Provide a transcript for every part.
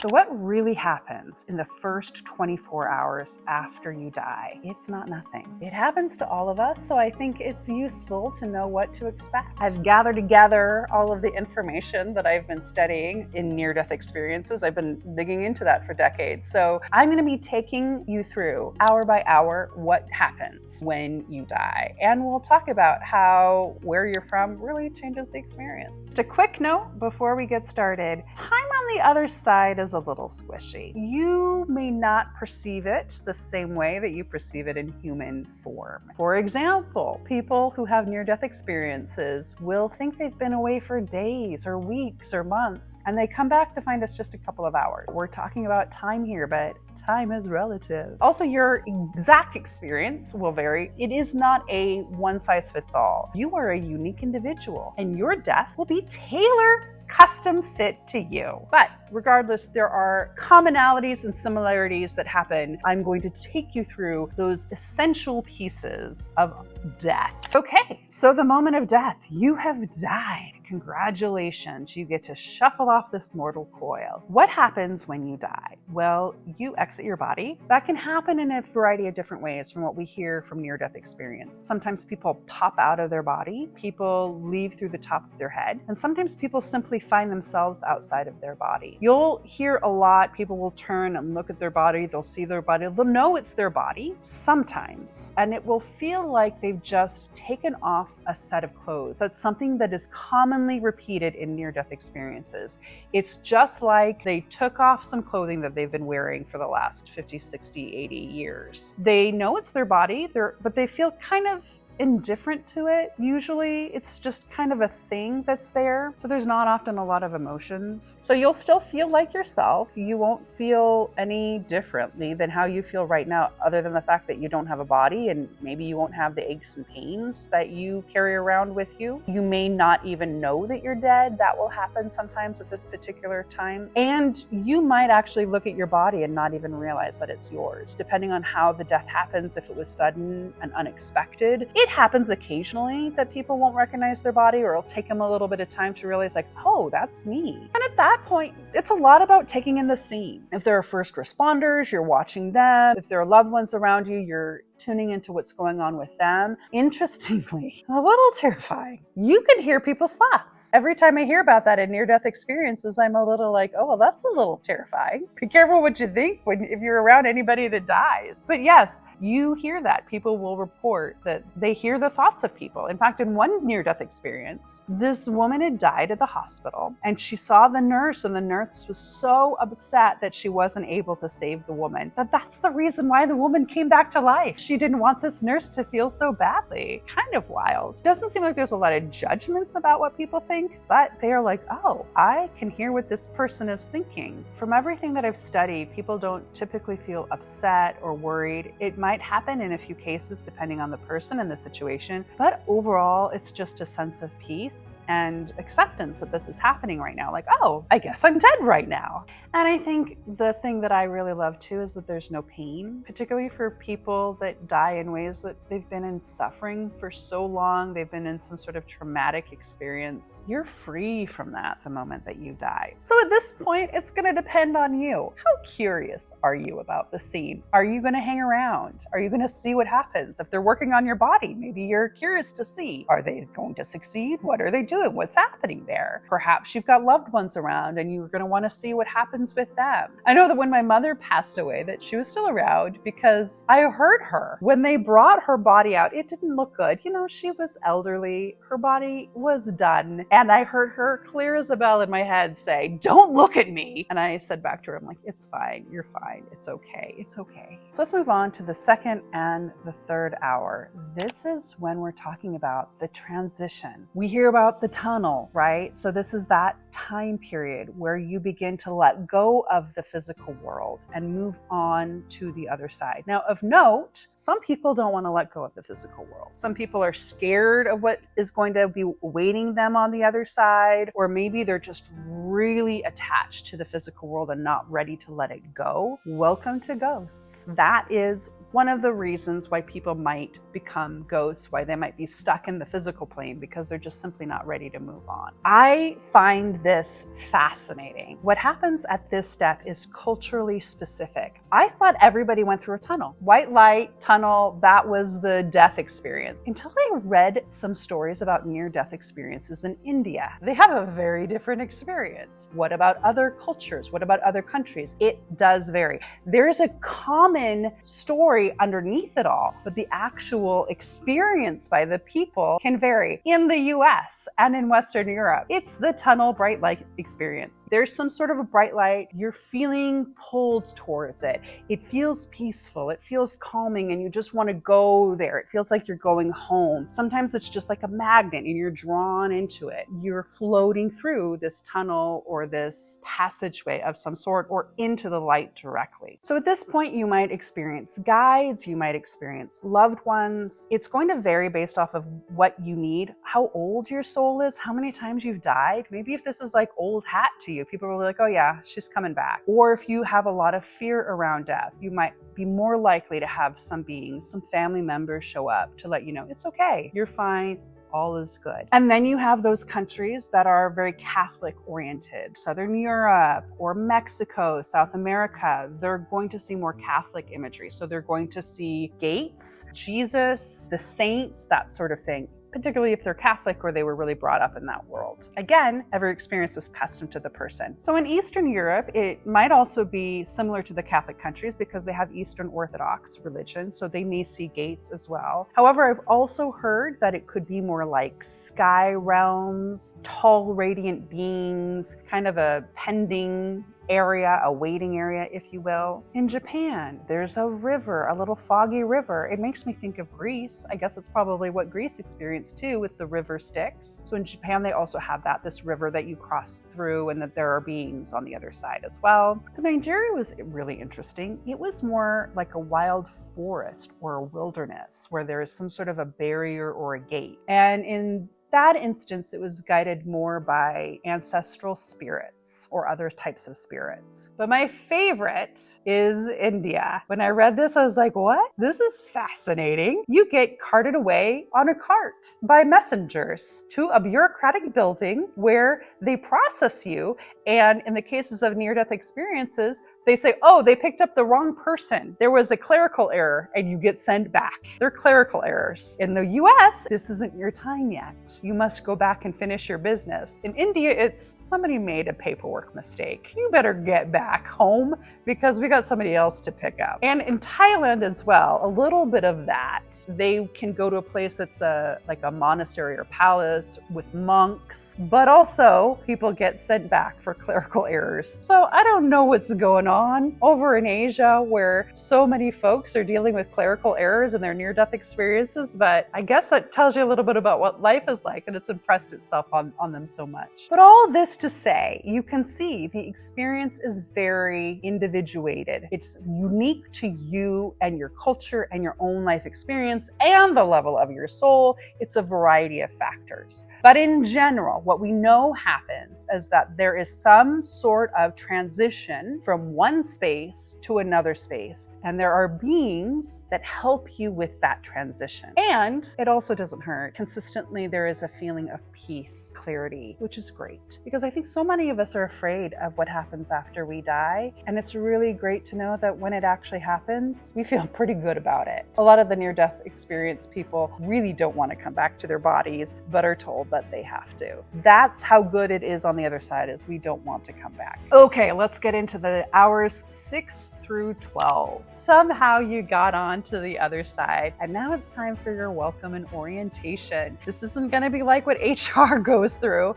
So what really happens in the first 24 hours after you die? It's not nothing. It happens to all of us, so I think it's useful to know what to expect. I've gathered together all of the information that I've been studying in near-death experiences. I've been digging into that for decades. So I'm going to be taking you through hour by hour what happens when you die. And we'll talk about how where you're from really changes the experience. Just a quick note before we get started. Time on the other side is a little squishy. You may not perceive it the same way that you perceive it in human form. For example, people who have near-death experiences will think they've been away for days or weeks or months, and they come back to find it's just a couple of hours. We're talking about time here, but time is relative. Also, your exact experience will vary. It is not a one-size-fits-all. You are a unique individual, and your death will be tailored custom fit to you. But regardless, there are commonalities and similarities that happen. I'm going to take you through those essential pieces of death. Okay, so the moment of death, you have died. Congratulations, you get to shuffle off this mortal coil. What happens when you die? Well, you exit your body. That can happen in a variety of different ways from what we hear from near-death experience. Sometimes people pop out of their body, people leave through the top of their head, and sometimes people simply find themselves outside of their body. You'll hear a lot, people will turn and look at their body, they'll see their body, they'll know it's their body sometimes, and it will feel like they've just taken off a set of clothes. That's something that is commonly repeated in near-death experiences. It's just like they took off some clothing that they've been wearing for the last 50, 60, 80 years. They know it's their body, but they feel kind of indifferent to it. Usually it's just kind of a thing that's there. So there's not often a lot of emotions. So you'll still feel like yourself. You won't feel any differently than how you feel right now, other than the fact that you don't have a body and maybe you won't have the aches and pains that you carry around with you. You may not even know that you're dead. That will happen sometimes at this particular time. And you might actually look at your body and not even realize that it's yours, depending on how the death happens. If it was sudden and unexpected, it happens occasionally that people won't recognize their body, or it'll take them a little bit of time to realize like, oh, that's me. And at that point, it's a lot about taking in the scene. If there are first responders, you're watching them. If there are loved ones around you, you're tuning into what's going on with them. Interestingly, a little terrifying, you can hear people's thoughts. Every time I hear about that in near-death experiences, I'm a little like, oh, well, that's a little terrifying. Be careful what you think if you're around anybody that dies. But yes, you hear that. People will report that they hear the thoughts of people. In fact, in one near-death experience, this woman had died at the hospital, and she saw the nurse, and the nurse was so upset that she wasn't able to save the woman, that's the reason why the woman came back to life. She didn't want this nurse to feel so badly. Kind of wild. It doesn't seem like there's a lot of judgments about what people think, but they're like, oh, I can hear what this person is thinking. From everything that I've studied, people don't typically feel upset or worried. It might happen in a few cases depending on the person and the situation, but overall, it's just a sense of peace and acceptance that this is happening right now. Like, oh, I guess I'm dead right now. And I think the thing that I really love too is that there's no pain, particularly for people that die in ways that they've been in suffering for so long. They've been in some sort of traumatic experience. You're free from that the moment that you die. So at this point, it's going to depend on you. How curious are you about the scene? Are you going to hang around? Are you going to see what happens? If they're working on your body, maybe you're curious to see, are they going to succeed? What are they doing? What's happening there? Perhaps you've got loved ones around and you're going to want to see what happens with them. I know that when my mother passed away, that she was still around because I heard her. When they brought her body out, it didn't look good. You know, she was elderly. Her body was done. And I heard her clear as a bell in my head say, don't look at me. And I said back to her, I'm like, it's fine. You're fine. It's okay. It's okay. So let's move on to the second and the third hour. This is when we're talking about the transition. We hear about the tunnel, right? So this is that time period where you begin to let go of the physical world and move on to the other side. Now, of note, Some people don't want to let go of the physical world. Some people are scared of what is going to be awaiting them on the other side, or maybe they're just really attached to the physical world and not ready to let it go. Welcome to ghosts. That is one of the reasons why people might become ghosts, why they might be stuck in the physical plane, because they're just simply not ready to move on. I find this fascinating. What happens at this step is culturally specific. I thought everybody went through a tunnel. White light, tunnel, that was the death experience. Until I read some stories about near-death experiences in India. They have a very different experience. What about other cultures? What about other countries? It does vary. There's a common story underneath it all, but the actual experience by the people can vary. In the US and in Western Europe, it's the tunnel bright light experience. There's some sort of a bright light, you're feeling pulled towards it. It feels peaceful, it feels calming, and you just want to go there. It feels like you're going home. Sometimes it's just like a magnet and you're drawn into it. You're floating through this tunnel or this passageway of some sort or into the light directly. So at this point, you might experience guides, you might experience loved ones. It's going to vary based off of what you need, how old your soul is, how many times you've died. Maybe if this is like old hat to you, people are like, oh yeah, she's coming back. Or if you have a lot of fear around death, you might be more likely to have some beings, some family members show up to let you know it's okay, you're fine, all is good. And then you have those countries that are very Catholic oriented. Southern Europe or Mexico, South America, they're going to see more Catholic imagery. So they're going to see gates, Jesus, the saints, that sort of thing, particularly if they're Catholic or they were really brought up in that world. Again, every experience is custom to the person. So in Eastern Europe, it might also be similar to the Catholic countries because they have Eastern Orthodox religion, so they may see gates as well. However, I've also heard that it could be more like sky realms, tall radiant beings, kind of a pending area, a waiting area, if you will. In Japan, there's a river, a little foggy river. It makes me think of Greece. I guess it's probably what Greece experienced too with the river Styx. So in Japan, they also have this river that you cross through and that there are beings on the other side as well. So Nigeria was really interesting. It was more like a wild forest or a wilderness where there is some sort of a barrier or a gate. And in that instance, it was guided more by ancestral spirits or other types of spirits. But my favorite is India. When I read this, I was like, what? This is fascinating. You get carted away on a cart by messengers to a bureaucratic building where they process you. And in the cases of near-death experiences, they say, oh, they picked up the wrong person. There was a clerical error and you get sent back. They're clerical errors. In the US, this isn't your time yet. You must go back and finish your business. In India, it's somebody made a paperwork mistake. You better get back home because we got somebody else to pick up. And in Thailand as well, a little bit of that. They can go to a place that's like a monastery or palace with monks, but also people get sent back for clerical errors. So I don't know what's going on over in Asia where so many folks are dealing with clerical errors in their near-death experiences, but I guess that tells you a little bit about what life is like, and it's impressed itself on them so much. But all this to say, you can see the experience is very individuated. It's unique to you and your culture and your own life experience and the level of your soul. It's a variety of factors. But in general, what we know happens is that there is some sort of transition from one space to another space, and there are beings that help you with that transition. And it also doesn't hurt. Consistently, there is a feeling of peace, clarity, which is great. Because I think so many of us are afraid of what happens after we die, and it's really great to know that when it actually happens, we feel pretty good about it. A lot of the near-death experience people really don't want to come back to their bodies, but are told that they have to. That's how good it is on the other side, is we don't want to come back. Okay, let's get into the hours 6 through 12. Somehow you got on to the other side, and now it's time for your welcome and orientation. This isn't going to be like what HR goes through,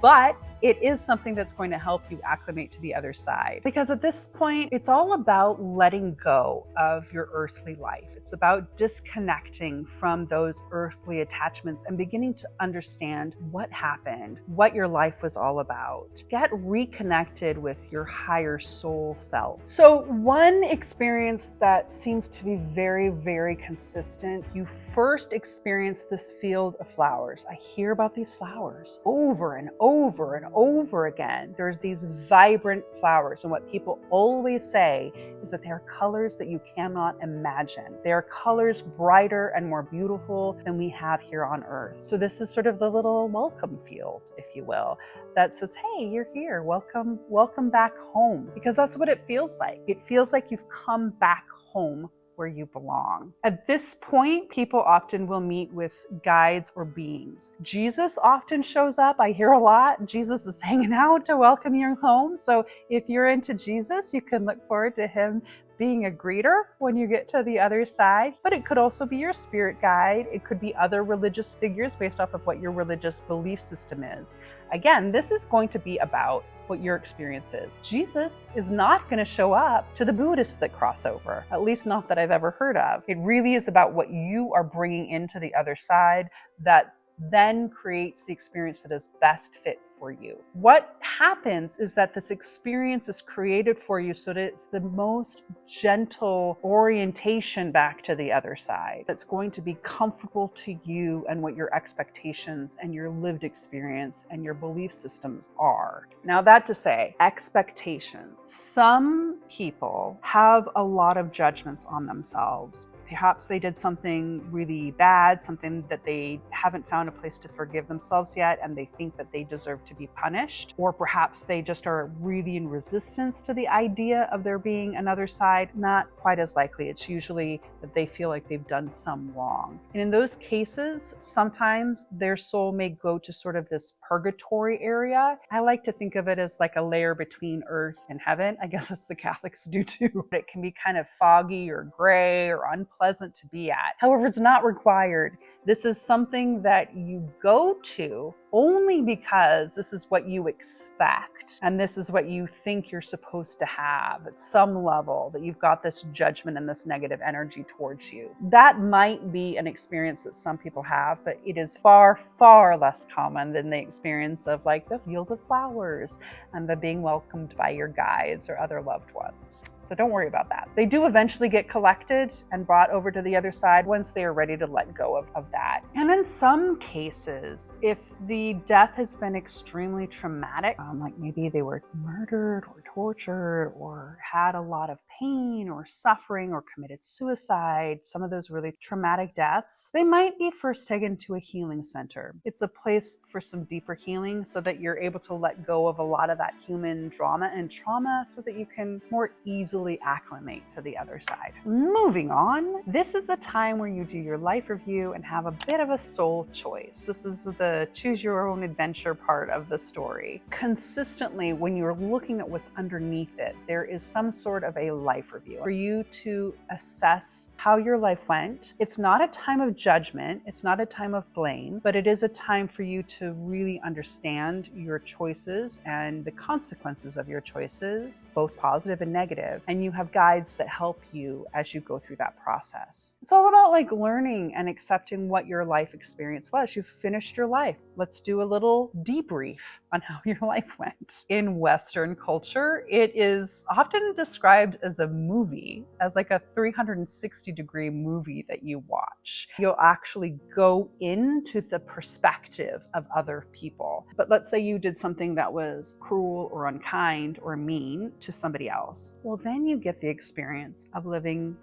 but it is something that's going to help you acclimate to the other side. Because at this point, it's all about letting go of your earthly life. It's about disconnecting from those earthly attachments and beginning to understand what happened, what your life was all about. Get reconnected with your higher soul self. So one experience that seems to be very, very consistent, you first experience this field of flowers. I hear about these flowers over and over and over again. There's these vibrant flowers, and what people always say is that they are colors that you cannot imagine. They are colors brighter and more beautiful than we have here on Earth. So this is sort of the little welcome field, if you will, that says, hey, you're here. Welcome back home. Because that's what it feels like. It feels like you've come back home where you belong. At this point, people often will meet with guides or beings. Jesus often shows up. I hear a lot. Jesus is hanging out to welcome you home. So if you're into Jesus, you can look forward to him being a greeter when you get to the other side. But it could also be your spirit guide. It could be other religious figures based off of what your religious belief system is. Again, this is going to be about what your experience is. Jesus is not going to show up to the Buddhists that cross over, at least not that I've ever heard of. It really is about what you are bringing into the other side that then creates the experience that is best fit for you. What happens is that this experience is created for you so that it's the most gentle orientation back to the other side that's going to be comfortable to you and what your expectations and your lived experience and your belief systems are. Now, that to say, expectation. Some people have a lot of judgments on themselves. Perhaps they did something really bad, something that they haven't found a place to forgive themselves yet, and they think that they deserve to be punished. Or perhaps they just are really in resistance to the idea of there being another side. Not quite as likely. It's usually that they feel like they've done some wrong. And in those cases, sometimes their soul may go to sort of this purgatory area. I like to think of it as like a layer between earth and heaven. I guess that's the Catholics do too. It can be kind of foggy or gray or unpleasant to be at. However, it's not required. This is something that you go to only because this is what you expect and this is what you think you're supposed to have at some level, that you've got this judgment and this negative energy towards you. That might be an experience that some people have, but it is far, far less common than the experience of like the field of flowers and the being welcomed by your guides or other loved ones. So don't worry about that. They do eventually get collected and brought over to the other side once they are ready to let go of that. And in some cases, if the death has been extremely traumatic, like maybe they were murdered or tortured or had a lot of pain or suffering or committed suicide, some of those really traumatic deaths, they might be first taken to a healing center. It's a place for some deeper healing so that you're able to let go of a lot of that human drama and trauma so that you can more easily acclimate to the other side. Moving on, this is the time where you do your life review and have a bit of a soul choice. This is the choose your own adventure part of the story. Consistently, when you're looking at what's underneath it, there is some sort of a life review for you to assess how your life went. It's not a time of judgment. It's not a time of blame, but it is a time for you to really understand your choices and the consequences of your choices, both positive and negative. And you have guides that help you as you go through that process. It's all about like learning and accepting what your life experience was. You've finished your life. Let's do a little debrief on how your life went. In Western culture, it is often described as a movie, as like a 360-degree movie that you watch. You'll actually go into the perspective of other people. But let's say you did something that was cruel or unkind or mean to somebody else. Well, then you get the experience of living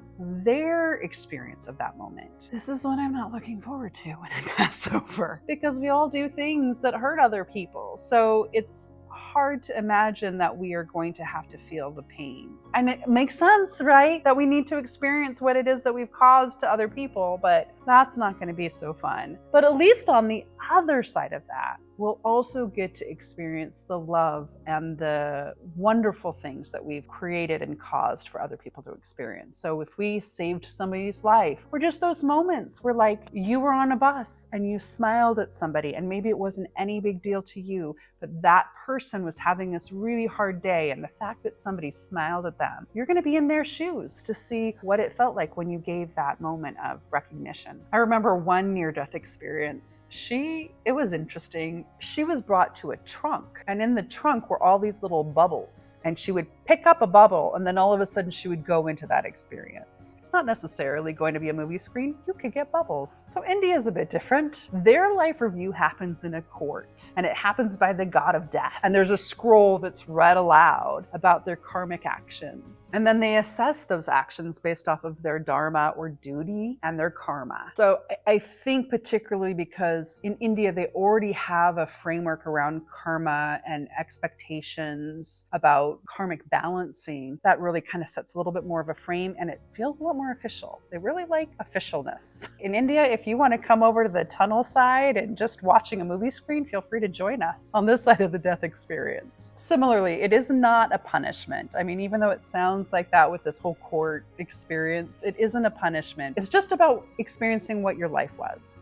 their experience of that moment. This is what I'm not looking forward to when I pass over, because we all do things that hurt other people. So it's hard to imagine that we are going to have to feel the pain. And it makes sense, right? That we need to experience what it is that we've caused to other people, but that's not going to be so fun. But at least on the other side of that, we'll also get to experience the love and the wonderful things that we've created and caused for other people to experience. So if we saved somebody's life, or just those moments where like you were on a bus and you smiled at somebody and maybe it wasn't any big deal to you, but that person was having this really hard day, and the fact that somebody smiled at them, you're going to be in their shoes to see what it felt like when you gave that moment of recognition. I remember one near-death experience. It was interesting. She was brought to a trunk, and in the trunk were all these little bubbles, and she would pick up a bubble and then all of a sudden she would go into that experience. It's not necessarily going to be a movie screen. You could get bubbles. So India is a bit different. Their life review happens in a court, and it happens by the god of death. And there's a scroll that's read aloud about their karmic actions. And then they assess those actions based off of their dharma or duty and their karma. So I think particularly because in India, they already have a framework around karma and expectations about karmic balancing that really kind of sets a little bit more of a frame, and it feels a lot more official. They really like officialness. In India, if you want to come over to the tunnel side and just watching a movie screen, feel free to join us on this side of the death experience. Similarly, it is not a punishment. I mean, even though it sounds like that with this whole court experience, it isn't a punishment. It's just about experiencing what your life was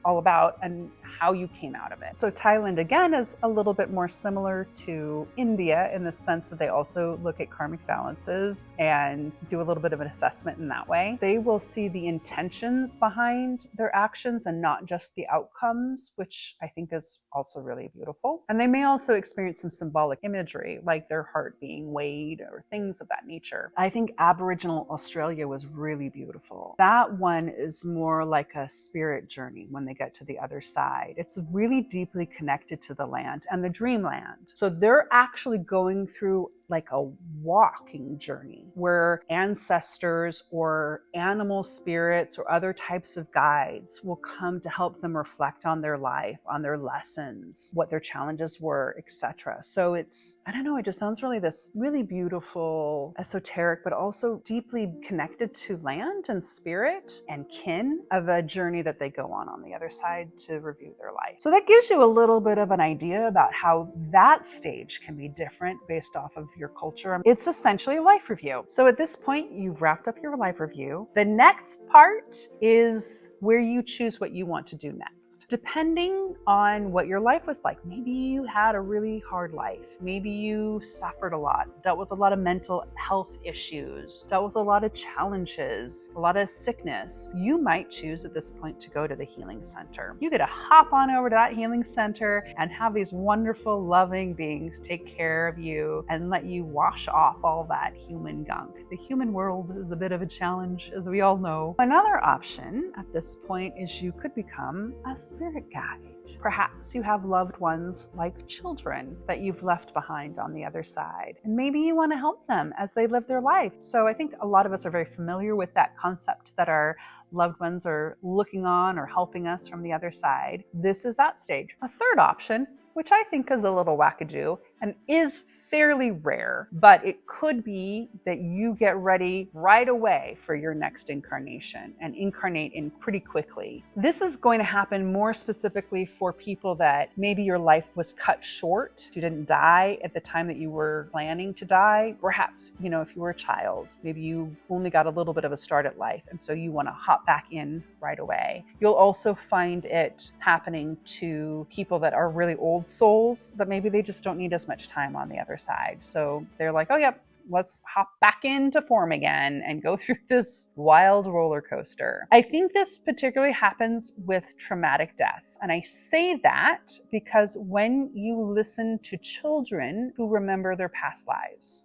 all about, and how you came out of it. So Thailand, again, is a little bit more similar to India in the sense that they also look at karmic balances and do a little bit of an assessment in that way. They will see the intentions behind their actions and not just the outcomes, which I think is also really beautiful. And they may also experience some symbolic imagery, like their heart being weighed or things of that nature. I think Aboriginal Australia was really beautiful. That one is more like a spirit journey when they get to the other side. It's really deeply connected to the land and the dreamland. So they're actually going through like a walking journey where ancestors or animal spirits or other types of guides will come to help them reflect on their life, on their lessons, what their challenges were, etc. So it's, I don't know, it just sounds this really beautiful, esoteric, but also deeply connected to land and spirit and kin of a journey that they go on the other side to review their life. So that gives you a little bit of an idea about how that stage can be different based off of your culture. It's essentially a life review. So at this point, you've wrapped up your life review. The next part is where you choose what you want to do next. Depending on what your life was like, maybe you had a really hard life. Maybe you suffered a lot, dealt with a lot of mental health issues, dealt with a lot of challenges, a lot of sickness. You might choose at this point to go to the healing center. You get to hop on over to that healing center and have these wonderful, loving beings take care of you and let you wash off all that human gunk. The human world is a bit of a challenge, as we all know. Another option at this point is you could become a spirit guide. Perhaps you have loved ones like children that you've left behind on the other side, and maybe you want to help them as they live their life. So I think a lot of us are very familiar with that concept that our loved ones are looking on or helping us from the other side. This is that stage. A third option, which I think is a little wackadoo and is fairly rare, but it could be that you get ready right away for your next incarnation and incarnate in pretty quickly. This is going to happen more specifically for people that maybe your life was cut short. You didn't die at the time that you were planning to die. Perhaps, if you were a child, maybe you only got a little bit of a start at life, and so you want to hop back in right away. You'll also find it happening to people that are really old souls that maybe they just don't need as much time on the other side. So they're like, oh, yep, let's hop back into form again and go through this wild roller coaster. I think this particularly happens with traumatic deaths. And I say that because when you listen to children who remember their past lives,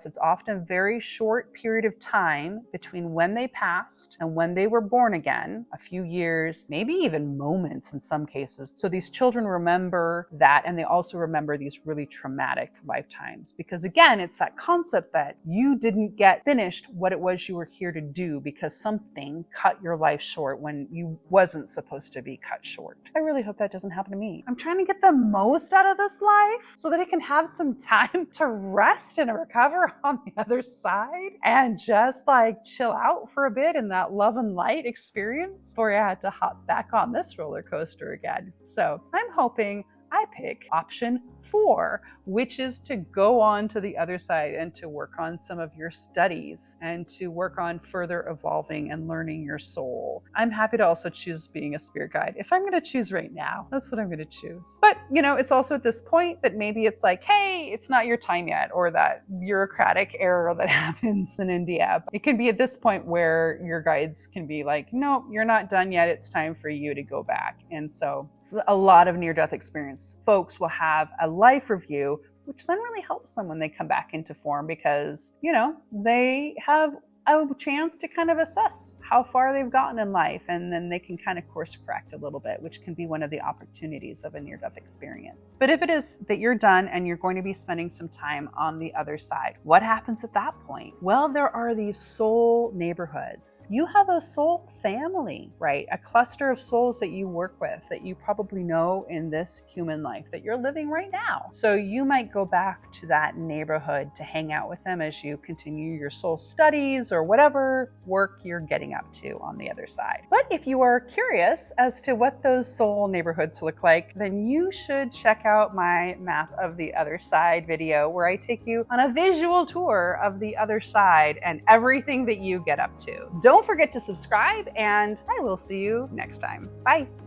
it's often a very short period of time between when they passed and when they were born again, a few years, maybe even moments in some cases. So these children remember that, and they also remember these really traumatic lifetimes. experience. Because again, it's that concept that you didn't get finished what it was you were here to do because something cut your life short when you wasn't supposed to be cut short. I really hope that doesn't happen to me. I'm trying to get the most out of this life so that I can have some time to rest and recover on the other side and just like chill out for a bit in that love and light experience before I had to hop back on this roller coaster again. So I'm hoping I pick option 4, which is to go on to the other side and to work on some of your studies and to work on further evolving and learning your soul. I'm happy to also choose being a spirit guide. If I'm going to choose right now, that's what I'm going to choose. But, it's also at this point that maybe it's like, hey, it's not your time yet, or that bureaucratic error that happens in India. It can be at this point where your guides can be like, no, you're not done yet. It's time for you to go back. And so a lot of near-death experience folks will have a life review, which then really helps them when they come back into form because, they have a chance to kind of assess how far they've gotten in life, and then they can kind of course correct a little bit, which can be one of the opportunities of a near-death experience. But if it is that you're done and you're going to be spending some time on the other side, what happens at that point? Well, there are these soul neighborhoods. You have a soul family, right? A cluster of souls that you work with that you probably know in this human life that you're living right now. So you might go back to that neighborhood to hang out with them as you continue your soul studies or whatever work you're getting up to on the other side. But if you are curious as to what those soul neighborhoods look like, then you should check out my Map of the Other Side video where I take you on a visual tour of the other side and everything that you get up to. Don't forget to subscribe, and I will see you next time. Bye.